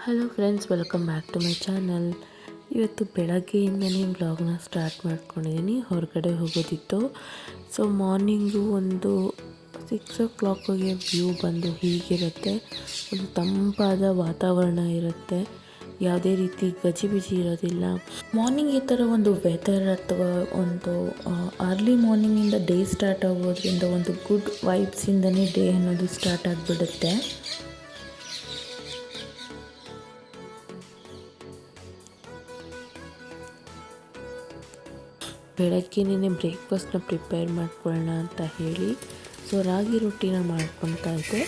Hello friends, welcome back to my channel. ಇವತ್ತು ಬೆಳಗ್ಗೆಯಿಂದನೇ ವ್ಲಾಗ್ನ ಸ್ಟಾರ್ಟ್ ಮಾಡ್ಕೊಂಡಿದ್ದೀನಿ. ಹೊರಗಡೆ ಹೋಗೋದಿತ್ತು. ಸೊ ಮಾರ್ನಿಂಗು ಒಂದು 6 o'clockಗೆ ವ್ಯೂ ಬಂದು ಹೀಗಿರುತ್ತೆ. ಒಂದು ತಂಪಾದ ವಾತಾವರಣ ಇರುತ್ತೆ, ಯಾವುದೇ ರೀತಿ ಗಜಿಬಿಜಿ ಇರೋದಿಲ್ಲ. ಮಾರ್ನಿಂಗ್ ಈ ಥರ ಒಂದು ವೆದರ್ ಅಥವಾ ಒಂದು ಅರ್ಲಿ ಮಾರ್ನಿಂಗಿಂದ ಡೇ ಸ್ಟಾರ್ಟ್ ಆಗೋದ್ರಿಂದ ಒಂದು ಗುಡ್ ವೈಬ್ಸಿಂದನೇ ಡೇ ಅನ್ನೋದು ಸ್ಟಾರ್ಟ್ ಆಗಿಬಿಡುತ್ತೆ. ಬೆಳಗ್ಗೆನೇ ಬ್ರೇಕ್ಫಾಸ್ಟ್ನ ಪ್ರಿಪೇರ್ ಮಾಡ್ಕೊಳ್ಳೋಣ ಅಂತ ಹೇಳಿ ರಾಗಿ ರೊಟ್ಟಿನ ಮಾಡ್ಕೊಳ್ತಾ ಇದ್ದೆ.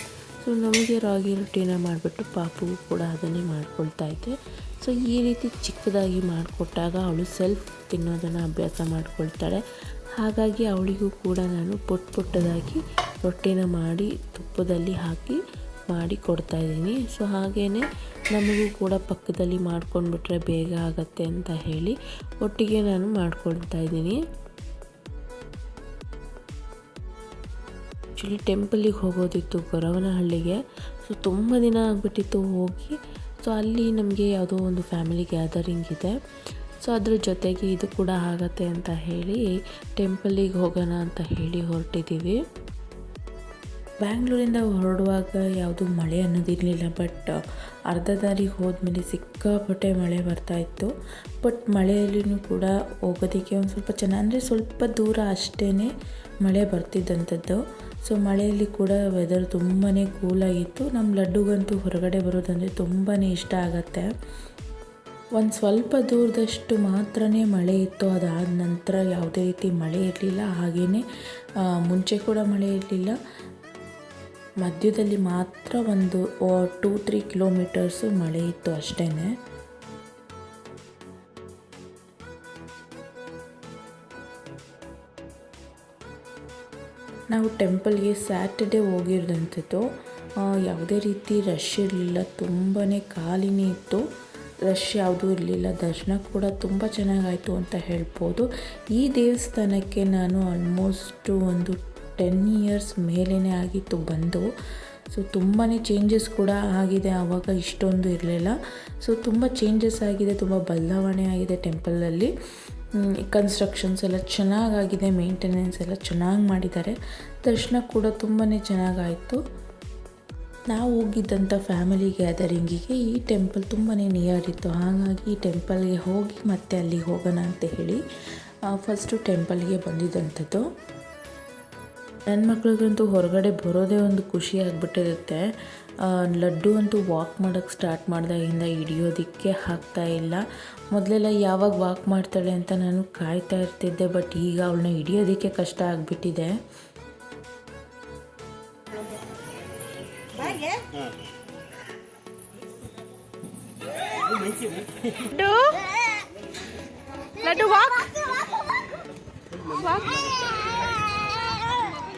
ನಮಗೆ ರಾಗಿ ರೊಟ್ಟಿನ ಮಾಡಿಬಿಟ್ಟು ಪಾಪುಗೂ ಕೂಡ ಅದನ್ನೇ ಮಾಡ್ಕೊಳ್ತಾ ಇದ್ದೆ. ಈ ರೀತಿ ಚಿಕ್ಕದಾಗಿ ಮಾಡಿಕೊಟ್ಟಾಗ ಅವಳು ಸೆಲ್ಫ್ ತಿನ್ನೋದನ್ನು ಅಭ್ಯಾಸ ಮಾಡ್ಕೊಳ್ತಾಳೆ. ಹಾಗಾಗಿ ಅವಳಿಗೂ ಕೂಡ ನಾನು ಪುಟ್ಟದಾಗಿ ರೊಟ್ಟಿನ ಮಾಡಿ ತುಪ್ಪದಲ್ಲಿ ಹಾಕಿ ಮಾಡಿ ಕೊಡ್ತಾಯಿದ್ದೀನಿ. ಹಾಗೆಯೇ ನಮಗೂ ಕೂಡ ಪಕ್ಕದಲ್ಲಿ ಮಾಡ್ಕೊಂಡ್ಬಿಟ್ರೆ ಬೇಗ ಆಗುತ್ತೆ ಅಂತ ಹೇಳಿ ಒಟ್ಟಿಗೆ ನಾನು ಮಾಡ್ಕೊಳ್ತಾ ಇದ್ದೀನಿ. ಆ್ಯಕ್ಚುಲಿ ಟೆಂಪಲಿಗೆ ಹೋಗೋದಿತ್ತು, ಗೊರವನಹಳ್ಳಿಗೆ. ತುಂಬ ದಿನ ಆಗಿಬಿಟ್ಟಿತ್ತು ಹೋಗಿ. ಅಲ್ಲಿ ನಮಗೆ ಯಾವುದೋ ಒಂದು ಫ್ಯಾಮಿಲಿ ಗ್ಯಾದರಿಂಗ್ ಇದೆ. ಅದ್ರ ಜೊತೆಗೆ ಇದು ಕೂಡ ಆಗತ್ತೆ ಅಂತ ಹೇಳಿ ಟೆಂಪಲಿಗೆ ಹೋಗೋಣ ಅಂತ ಹೇಳಿ ಹೊರಟಿದ್ದೀವಿ. ಬ್ಯಾಂಗ್ಳೂರಿಂದ ಹೊರಡುವಾಗ ಯಾವುದೂ ಮಳೆ ಅನ್ನೋದಿರಲಿಲ್ಲ. ಬಟ್ ಅರ್ಧ ದಾರಿಗೆ ಹೋದ್ಮೇಲೆ ಸಿಕ್ಕಾಪಟ್ಟೆ ಮಳೆ ಬರ್ತಾಯಿತ್ತು. ಬಟ್ ಮಳೆಯಲ್ಲಿಯೂ ಕೂಡ ಹೋಗೋದಕ್ಕೆ ಒಂದು ಸ್ವಲ್ಪ ಚೆನ್ನಾಗಿ, ಅಂದರೆ ಸ್ವಲ್ಪ ದೂರ ಅಷ್ಟೇ ಮಳೆ ಬರ್ತಿದ್ದಂಥದ್ದು. ಮಳೆಯಲ್ಲಿ ಕೂಡ ವೆದರ್ ತುಂಬಾ ಕೂಲಾಗಿತ್ತು. ನಮ್ಮ ಲಡ್ಡುಗಂತೂ ಹೊರಗಡೆ ಬರೋದಂದರೆ ತುಂಬಾ ಇಷ್ಟ ಆಗುತ್ತೆ. ಒಂದು ಸ್ವಲ್ಪ ದೂರದಷ್ಟು ಮಾತ್ರ ಮಳೆ ಇತ್ತು. ಅದಾದ ನಂತರ ಯಾವುದೇ ರೀತಿ ಮಳೆ ಇರಲಿಲ್ಲ. ಹಾಗೆಯೇ ಮುಂಚೆ ಕೂಡ ಮಳೆ ಇರಲಿಲ್ಲ. ಮಧ್ಯದಲ್ಲಿ ಮಾತ್ರ ಒಂದು 2-3 ಕಿಲೋಮೀಟರ್ಸು ಮಳೆ ಇತ್ತು ಅಷ್ಟೇ. ನಾವು ಟೆಂಪಲ್ಗೆ ಸ್ಯಾಟರ್ಡೇ ಹೋಗಿರೋದಂಥದ್ದು. ಯಾವುದೇ ರೀತಿ ರಶ್ ಇರಲಿಲ್ಲ, ತುಂಬಾ ಖಾಲಿನೇ ಇತ್ತು. ರಶ್ ಯಾವುದೂ ಇರಲಿಲ್ಲ. ದರ್ಶನ ಕೂಡ ತುಂಬ ಚೆನ್ನಾಗಾಯಿತು ಅಂತ ಹೇಳ್ಬೋದು. ಈ ದೇವಸ್ಥಾನಕ್ಕೆ ನಾನು ಆಲ್ಮೋಸ್ಟು ಒಂದು 10 ಇಯರ್ಸ್ ಮೇಲೇ ಆಗಿತ್ತು ಬಂದು. ತುಂಬಾ ಚೇಂಜಸ್ ಕೂಡ ಆಗಿದೆ. ಆವಾಗ ಇಷ್ಟೊಂದು ಇರಲಿಲ್ಲ. ತುಂಬ ಚೇಂಜಸ್ ಆಗಿದೆ, ತುಂಬ ಬದಲಾವಣೆ ಆಗಿದೆ ಟೆಂಪಲಲ್ಲಿ. ಕನ್ಸ್ಟ್ರಕ್ಷನ್ಸ್ ಎಲ್ಲ ಚೆನ್ನಾಗಾಗಿದೆ, ಮೇಂಟೆನೆನ್ಸ್ ಎಲ್ಲ ಚೆನ್ನಾಗಿ ಮಾಡಿದ್ದಾರೆ. ದರ್ಶನ ಕೂಡ ತುಂಬಾ ಚೆನ್ನಾಗಾಯಿತು. ನಾವು ಹೋಗಿದ್ದಂಥ ಫ್ಯಾಮಿಲಿ ಗ್ಯಾದರಿಂಗಿಗೆ ಈ ಟೆಂಪಲ್ ತುಂಬಾ ನಿಯರ್ ಇತ್ತು. ಹಾಗಾಗಿ ಈ ಟೆಂಪಲ್ಗೆ ಹೋಗಿ ಮತ್ತೆ ಅಲ್ಲಿಗೆ ಹೋಗೋಣ ಅಂತ ಹೇಳಿ ಫಸ್ಟು ಟೆಂಪಲ್ಗೆ ಬಂದಿದ್ದಂಥದ್ದು. ನನ್ನ ಮಕ್ಳಿಗಂತೂ ಹೊರಗಡೆ ಬರೋದೇ ಒಂದು ಖುಷಿ ಆಗಿಬಿಟ್ಟಿರುತ್ತೆ. ಲಡ್ಡು ಅಂತೂ ವಾಕ್ ಮಾಡೋಕ್ಕೆ ಸ್ಟಾರ್ಟ್ ಮಾಡಿದಾಗಿಂದ ಹಿಡಿಯೋದಕ್ಕೆ ಆಗ್ತಾಯಿಲ್ಲ. ಮೊದಲೆಲ್ಲ ಯಾವಾಗ ವಾಕ್ ಮಾಡ್ತಾಳೆ ಅಂತ ನಾನು ಕಾಯ್ತಾ ಇರ್ತಿದ್ದೆ. ಬಟ್ ಈಗ ಅವಳನ್ನ ಹಿಡಿಯೋದಕ್ಕೆ ಕಷ್ಟ ಆಗಿಬಿಟ್ಟಿದೆ. Laddu walk walk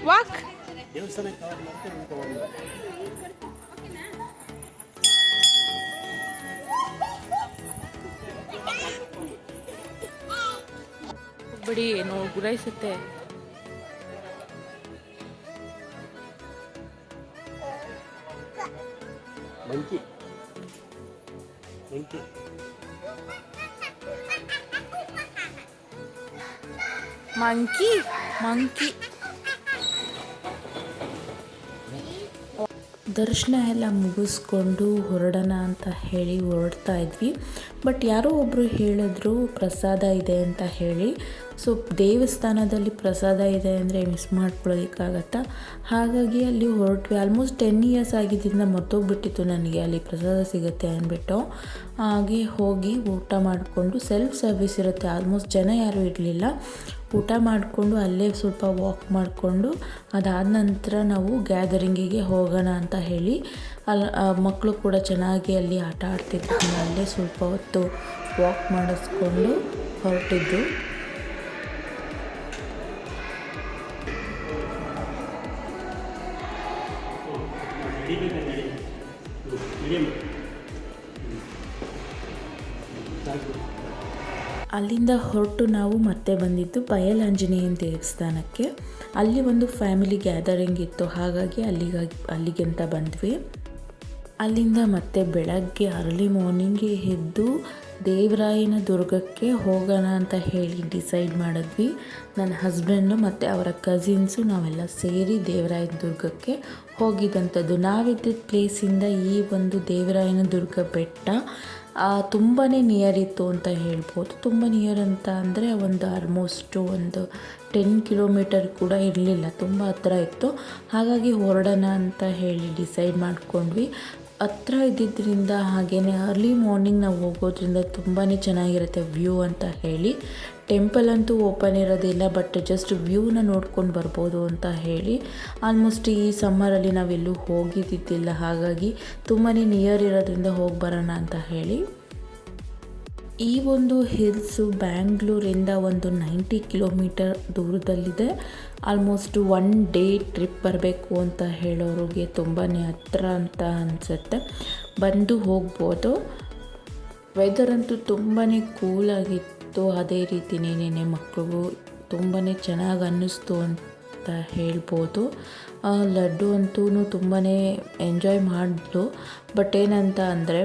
walk. ಬಿಡಿ, ಏನೋ ಗುರಾಯಿಸುತ್ತೆ. Monkey monkey. ದರ್ಶನ ಎಲ್ಲ ಮುಗಿಸ್ಕೊಂಡು ಹೊರಡೋಣ ಅಂತ ಹೇಳಿ ಹೊರಡ್ತಾ ಇದ್ವಿ. ಬಟ್ ಯಾರೋ ಒಬ್ಬರು ಹೇಳಿದ್ರು ಪ್ರಸಾದ ಇದೆ ಅಂತ ಹೇಳಿ. ದೇವಸ್ಥಾನದಲ್ಲಿ ಪ್ರಸಾದ ಇದೆ ಅಂದರೆ ಮಿಸ್ ಮಾಡ್ಕೊಳ್ಳೋದಕ್ಕಾಗತ್ತಾ? ಹಾಗಾಗಿ ಅಲ್ಲಿ ಹೊರಟ್ವಿ. ಆಲ್ಮೋಸ್ಟ್ 10 ಇಯರ್ಸ್ ಆಗಿದ್ದರಿಂದ ಮರ್ತೋಗ್ಬಿಟ್ಟಿತ್ತು ನನಗೆ ಅಲ್ಲಿ ಪ್ರಸಾದ ಸಿಗುತ್ತೆ ಅಂದ್ಬಿಟ್ಟು. ಹಾಗೆ ಹೋಗಿ ಊಟ ಮಾಡಿಕೊಂಡು, ಸೆಲ್ಫ್ ಸರ್ವಿಸ್ ಇರುತ್ತೆ, ಆಲ್ಮೋಸ್ಟ್ ಜನ ಯಾರೂ ಇರಲಿಲ್ಲ. ಊಟ ಮಾಡಿಕೊಂಡು ಅಲ್ಲೇ ಸ್ವಲ್ಪ ವಾಕ್ ಮಾಡಿಕೊಂಡು ಅದಾದ ನಂತರ ನಾವು ಗ್ಯಾದರಿಂಗಿಗೆ ಹೋಗೋಣ ಅಂತ ಹೇಳಿ ಮಕ್ಕಳು ಕೂಡ ಚೆನ್ನಾಗಿ ಅಲ್ಲಿ ಆಟ ಆಡ್ತಿದ್ರು. ಅಲ್ಲೇ ಸ್ವಲ್ಪ ಹೊತ್ತು ವಾಕ್ ಮಾಡಿಸ್ಕೊಂಡು ಹೊರಟಿದ್ದು. ಅಲ್ಲಿಂದ ಹೊರಟು ನಾವು ಮತ್ತೆ ಬಂದಿದ್ದು ಬಯಲಾಂಜನೇಯನ ದೇವಸ್ಥಾನಕ್ಕೆ. ಅಲ್ಲಿ ಒಂದು ಫ್ಯಾಮಿಲಿ ಗ್ಯಾದರಿಂಗ್ ಇತ್ತು, ಹಾಗಾಗಿ ಅಲ್ಲಿಗೆ ಅಂತ ಬಂದ್ವಿ. ಅಲ್ಲಿಂದ ಮತ್ತೆ ಬೆಳಗ್ಗೆ ಅರ್ಲಿ ಮಾರ್ನಿಂಗ್ಗೆ ಎದ್ದು ದೇವರಾಯನ ದುರ್ಗಕ್ಕೆ ಹೋಗೋಣ ಅಂತ ಹೇಳಿ ಡಿಸೈಡ್ ಮಾಡಿದ್ವಿ. ನನ್ನ ಹಸ್ಬೆಂಡು ಮತ್ತು ಅವರ ಕಸಿನ್ಸು ನಾವೆಲ್ಲ ಸೇರಿ ದೇವರಾಯನ ದುರ್ಗಕ್ಕೆ ಹೋಗಿದ್ದಂಥದ್ದು. ನಾವಿದ್ದ ಪ್ಲೇಸಿಂದ ಈ ಒಂದು ದೇವರಾಯನ ದುರ್ಗ ಬೆಟ್ಟ ತುಂಬಾ ನಿಯರ್ ಇತ್ತು ಅಂತ ಹೇಳ್ಬೋದು. ತುಂಬ ನಿಯರ್ ಅಂತ ಅಂದರೆ ಒಂದು ಆಲ್ಮೋಸ್ಟು ಒಂದು 10 ಕಿಲೋಮೀಟರ್ ಕೂಡ ಇರಲಿಲ್ಲ, ತುಂಬ ಹತ್ರ ಇತ್ತು. ಹಾಗಾಗಿ ಹೊರಡೋಣ ಅಂತ ಹೇಳಿ ಡಿಸೈಡ್ ಮಾಡ್ಕೊಂಡ್ವಿ. ಹತ್ರ ಇದ್ದಿದ್ದರಿಂದ ಹಾಗೆಯೇ ಅರ್ಲಿ ಮಾರ್ನಿಂಗ್ ನಾವು ಹೋಗೋದ್ರಿಂದ ತುಂಬಾ ಚೆನ್ನಾಗಿರುತ್ತೆ ವ್ಯೂ ಅಂತ ಹೇಳಿ. ಟೆಂಪಲ್ ಅಂತೂ ಓಪನ್ ಇರೋದಿಲ್ಲ, ಬಟ್ ಜಸ್ಟ್ ವ್ಯೂನ ನೋಡ್ಕೊಂಡು ಬರ್ಬೋದು ಅಂತ ಹೇಳಿ. ಆಲ್ಮೋಸ್ಟ್ ಈ ಸಮ್ಮರಲ್ಲಿ ನಾವೆಲ್ಲೂ ಹೋಗಿದ್ದಿದ್ದಿಲ್ಲ, ಹಾಗಾಗಿ ತುಂಬಾ ನಿಯರ್ ಇರೋದ್ರಿಂದ ಹೋಗಿ ಬರೋಣ ಅಂತ ಹೇಳಿ. ಈ ಒಂದು ಹಿಲ್ಸು ಬ್ಯಾಂಗ್ಳೂರಿಂದ ಒಂದು 90 ಕಿಲೋಮೀಟರ್ ದೂರದಲ್ಲಿದೆ. ಆಲ್ಮೋಸ್ಟ್ 1 ಡೇ ಟ್ರಿಪ್ ಬರಬೇಕು ಅಂತ ಹೇಳೋರಿಗೆ ತುಂಬಾ ಹತ್ರ ಅಂತ ಅನಿಸುತ್ತೆ, ಬಂದು ಹೋಗ್ಬೋದು. ವೆದರ್ ಅಂತೂ ತುಂಬಾ ಕೂಲಾಗಿತ್ತು. ಅದೇ ರೀತಿ ನೆನೆ ಮಕ್ಕಳಿಗೂ ತುಂಬಾ ಚೆನ್ನಾಗಿ ಅನ್ನಿಸ್ತು ಅಂತ ಹೇಳ್ಬೋದು. ಲಡ್ಡು ಅಂತೂ ತುಂಬಾ ಎಂಜಾಯ್ ಮಾಡಿದ್ಲು. ಬಟ್ ಏನಂತ ಅಂದರೆ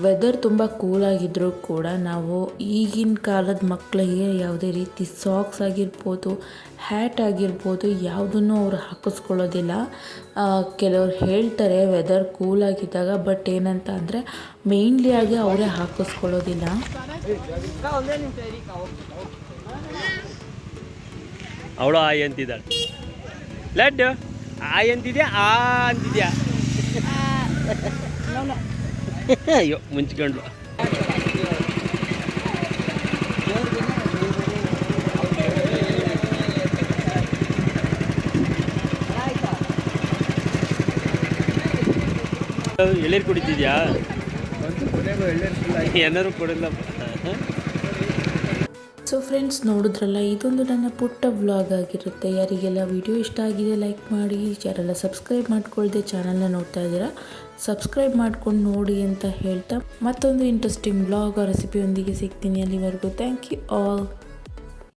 ವೆದರ್ ತುಂಬ ಕೂಲಾಗಿದ್ದರೂ ಕೂಡ ನಾವು ಈಗಿನ ಕಾಲದ ಮಕ್ಕಳಿಗೆ ಯಾವುದೇ ರೀತಿ ಸಾಕ್ಸ್ ಆಗಿರ್ಬೋದು, ಹ್ಯಾಟ್ ಆಗಿರ್ಬೋದು, ಯಾವುದನ್ನು ಅವರು ಹಾಕಿಸ್ಕೊಳ್ಳೋದಿಲ್ಲ. ಕೆಲವ್ರು ಹೇಳ್ತಾರೆ ವೆದರ್ ಕೂಲಾಗಿದ್ದಾಗ, ಬಟ್ ಏನಂತ ಅಂದರೆ ಮೇಯ್ನ್ಲಿ ಆಗಿ ಅವರೇ ಹಾಕಿಸ್ಕೊಳ್ಳೋದಿಲ್ಲ. ಅವಳು ಆಯ್ ಅಂತಿದ್ದಾಳೆ. ಲಡ್ಡು ಆಯ್ ಅಂತಿದ್ಯಾ ಅಂತಿದ್ಯಾ? ಅಯ್ಯೋ ಮುಂಚ್ಕೊಂಡ್ಲು. ಎಳ್ಳೀರು ಕುಡಿತಿದ್ಯಾ? ಏನಾರು ಕೊಡಿಲ್ಲಪ್ಪ. ಸೊ ಫ್ರೆಂಡ್ಸ್, ನೋಡಿದ್ರಲ್ಲ, ಇದೊಂದು ನನ್ನ ಪುಟ್ಟ ವ್ಲಾಗ್ ಆಗಿರುತ್ತೆ. ಯಾರಿಗೆಲ್ಲ ವಿಡಿಯೋ ಇಷ್ಟ ಆಗಿದೆ ಲೈಕ್ ಮಾಡಿ. ಯಾರೆಲ್ಲ ಸಬ್ಸ್ಕ್ರೈಬ್ ಮಾಡ್ಕೊಳ್ದೆ ಚಾನಲ್ನ ನೋಡ್ತಾ ಇದ್ದೀರಾ, ಸಬ್ಸ್ಕ್ರೈಬ್ ಮಾಡ್ಕೊಂಡು ನೋಡಿ ಅಂತ ಹೇಳ್ತಾ ಮತ್ತೊಂದು ಇಂಟ್ರೆಸ್ಟಿಂಗ್ ವ್ಲಾಗ್ ರೆಸಿಪಿಯೊಂದಿಗೆ ಸಿಗ್ತೀನಿ. ಅಲ್ಲಿವರೆಗೂ ಥ್ಯಾಂಕ್ ಯು ಆಲ್.